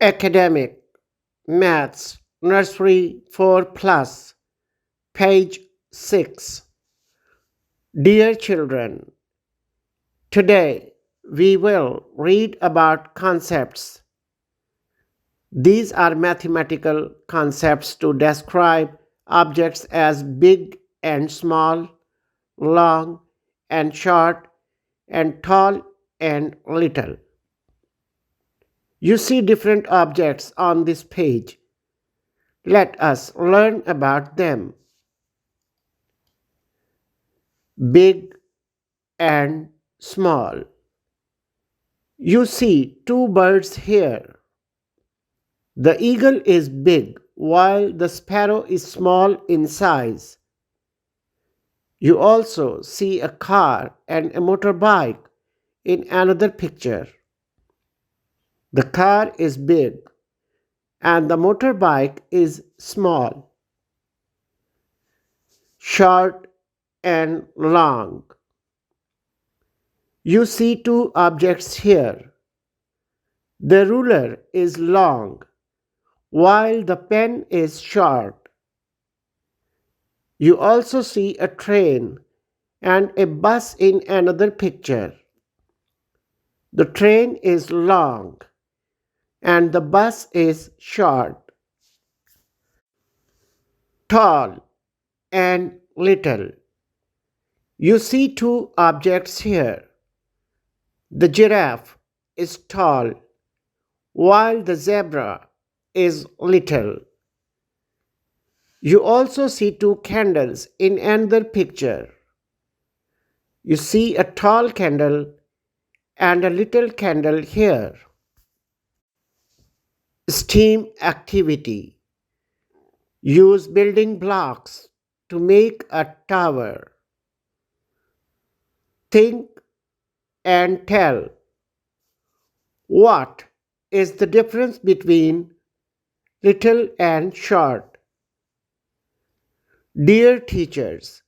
Academic Maths Nursery 4 Plus, page 6. Dear children, today we will read about concepts. These are mathematical concepts to describe objects as big and small, long and short, and tall and little. You see different objects on this page. Let us learn about them. Big and small. You see two birds here. The eagle is big while the sparrow is small in size. You also see a car and a motorbike in another picture. The car is big and the motorbike is small. Short and long. You see two objects here. The ruler is long while the pen is short. You also see a train and a bus in another picture. The train is long and the bus is short. Tall and little. You see two objects here. The giraffe is tall while the zebra is little. You also see two candles in another picture. You see a tall candle and a little candle here. STEAM activity. Use building blocks to make a tower. Think and tell. What is the difference between little and short? Dear teachers,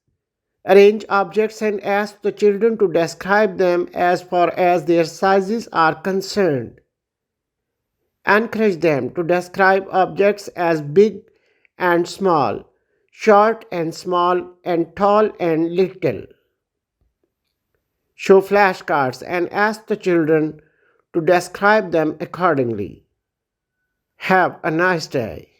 arrange objects and ask the children to describe them as far as their sizes are concerned. Encourage them to describe objects as big and small, short and small, and tall and little. Show flashcards and ask the children to describe them accordingly. Have a nice day.